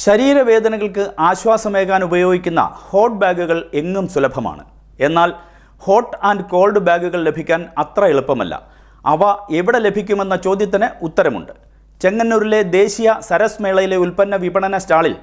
ശരീരവേദനകൾക്ക് ആശ്വാസമേകാൻ ഉപയോഗിക്കുന്ന ഹോട്ട് ബാഗുകൾ എങ്ങും സുലഭമാണ്. എന്നാൽ ഹോട്ട് ആൻഡ് കോൾഡ് ബാഗുകൾ ലഭിക്കാൻ അത്ര എളുപ്പമല്ല. അവ എവിടെ ലഭിക്കുമെന്ന ചോദ്യത്തിന് ഉത്തരമുണ്ട്. ചെങ്ങന്നൂരിലെ ദേശീയ സരസ് മേളയിലെ ഉൽപ്പന്ന വിപണന സ്റ്റാളിൽ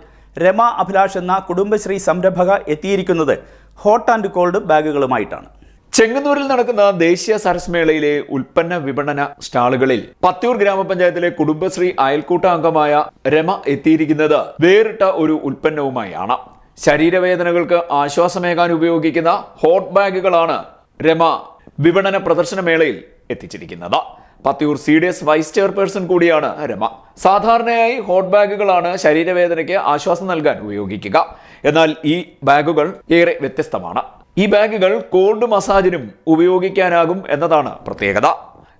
രമ അഭിലാഷ് എന്ന കുടുംബശ്രീ സംരംഭക എത്തിയിരിക്കുന്നത് ഹോട്ട് ആൻഡ് കോൾഡ് ബാഗുകളുമായിട്ടാണ്. ചെങ്ങന്നൂരിൽ നടക്കുന്ന ദേശീയ സരസ് മേളയിലെ ഉൽപ്പന്ന വിപണന സ്റ്റാളുകളിൽ പത്തിയൂർ ഗ്രാമപഞ്ചായത്തിലെ കുടുംബശ്രീ അയൽക്കൂട്ട അംഗമായ രമ എത്തിയിരിക്കുന്നത് വേറിട്ട ഒരു ഉൽപ്പന്നവുമായാണ്. ശരീരവേദനകൾക്ക് ആശ്വാസമേകാൻ ഉപയോഗിക്കുന്ന ഹോട്ട് ബാഗുകളാണ് രമ വിപണന പ്രദർശന മേളയിൽ എത്തിച്ചിരിക്കുന്നത്. പത്തിയൂർ CDS വൈസ് ചെയർപേഴ്സൺ കൂടിയാണ് രമ. സാധാരണയായി ഹോട്ട് ബാഗുകളാണ് ശരീരവേദനയ്ക്ക് ആശ്വാസം നൽകാൻ ഉപയോഗിക്കുക. എന്നാൽ ഈ ബാഗുകൾ ഏറെ വ്യത്യസ്തമാണ്. ഈ ബാഗുകൾ കോൾഡ് മസാജിനും ഉപയോഗിക്കാനാകും എന്നതാണ് പ്രത്യേകത.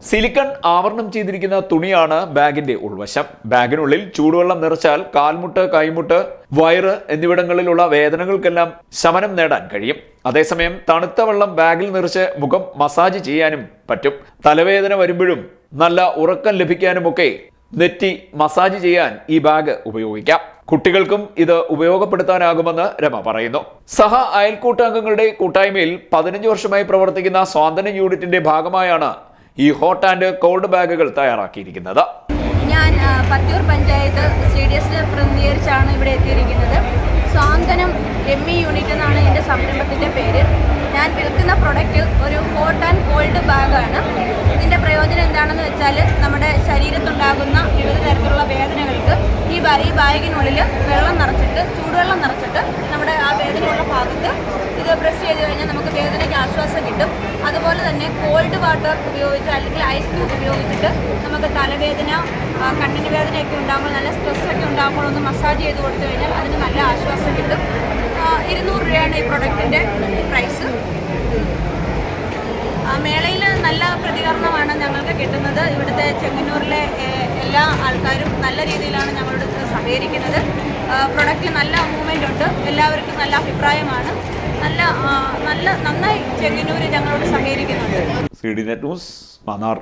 സിലിക്കൺ ആവരണം ചെയ്തിരിക്കുന്ന തുണിയാണ് ബാഗിന്റെ ഉൾവശം. ബാഗിനുള്ളിൽ ചൂടുവെള്ളം നിറച്ചാൽ കാൽമുട്ട്, കൈമുട്ട്, വയറ് എന്നിവിടങ്ങളിലുള്ള വേദനകൾക്കെല്ലാം ശമനം നേടാൻ കഴിയും. അതേസമയം തണുത്ത വെള്ളം ബാഗിൽ നിറച്ച് മുഖം മസാജ് ചെയ്യാനും പറ്റും. തലവേദന വരുമ്പോഴും നല്ല ഉറക്കം ലഭിക്കാനുമൊക്കെ നെറ്റി മസാജ് ചെയ്യാൻ ഈ ബാഗ് ഉപയോഗിക്കാം. കുട്ടികൾക്കും ഇത് ഉപയോഗപ്പെടുത്താനാകുമെന്ന് രമ പറയുന്നു. സഹ അയൽക്കൂട്ടാംഗങ്ങളുടെ കൂട്ടായ്മയിൽ 15 വർഷമായി പ്രവർത്തിക്കുന്ന സ്വാതന്ത്ര്യ യൂണിറ്റിന്റെ ഭാഗമായാണ് ഈ ഹോട്ട് ആൻഡ് കോൾഡ് ബാഗുകൾ തയ്യാറാക്കിയിരിക്കുന്നത്. ഞാൻ പത്തിയൂർ പഞ്ചായത്ത് CDS പ്രതിനിധീകരിച്ചാണ് ഇവിടെ എത്തിയിരിക്കുന്നത്. സ്വാന്തനം ME യൂണിറ്റ് എന്നാണ് എൻ്റെ സംരംഭത്തിൻ്റെ പേര്. ഞാൻ വിൽക്കുന്ന പ്രൊഡക്റ്റ് ഒരു ഹോട്ട് ആൻഡ് കോൾഡ് ബാഗാണ്. ഇതിൻ്റെ പ്രയോജനം എന്താണെന്ന് വെച്ചാൽ നമ്മുടെ ശരീരത്തുണ്ടാകുന്ന വിവിധ തരത്തിലുള്ള വേദനകൾക്ക് ഈ ബാഗിനുള്ളിൽ വെള്ളം നിറച്ചിട്ട്, ചൂടുവെള്ളം നിറച്ചിട്ട് നമ്മുടെ ആ വേദനയുള്ള ഭാഗത്ത് ഇത് പ്രസ് ചെയ്ത് കഴിഞ്ഞാൽ നമുക്ക് വേദനയ്ക്ക് ആശ്വാസം കിട്ടും. അതുപോലെ തന്നെ കോൾഡ് വാട്ടർ ഉപയോഗിച്ച് അല്ലെങ്കിൽ ഐസ് ക്യൂബ് ഉപയോഗിച്ചിട്ട് നമുക്ക് തലവേദന, കണ്ണിന് വേദനയൊക്കെ ഉണ്ടാകുമ്പോൾ, നല്ല സ്ട്രെസ്സൊക്കെ ഉണ്ടാകുമ്പോൾ ഒന്ന് മസാജ് ചെയ്ത് കൊടുത്തു കഴിഞ്ഞാൽ അതിന് നല്ല ആശ്വാസം കിട്ടും. 200 രൂപയാണ് ഈ പ്രൊഡക്റ്റിൻ്റെ പ്രൈസ്. മേളയിൽ നല്ല പ്രതികരണമാണ് ഞങ്ങൾക്ക് കിട്ടുന്നത്. ഇവിടുത്തെ ചെങ്ങന്നൂരിലെ എല്ലാ ആൾക്കാരും നല്ല രീതിയിലാണ് ഞങ്ങളോട് സഹകരിക്കുന്നത്. പ്രൊഡക്റ്റിൽ നല്ല മൂവ്മെൻ്റ് ഉണ്ട്. എല്ലാവർക്കും നല്ല അഭിപ്രായമാണ്. നന്നായി ചെങ്ങന്നൂർ ഞങ്ങളോട് സഹകരിക്കുന്നുണ്ട്. CDNet news, Mannar.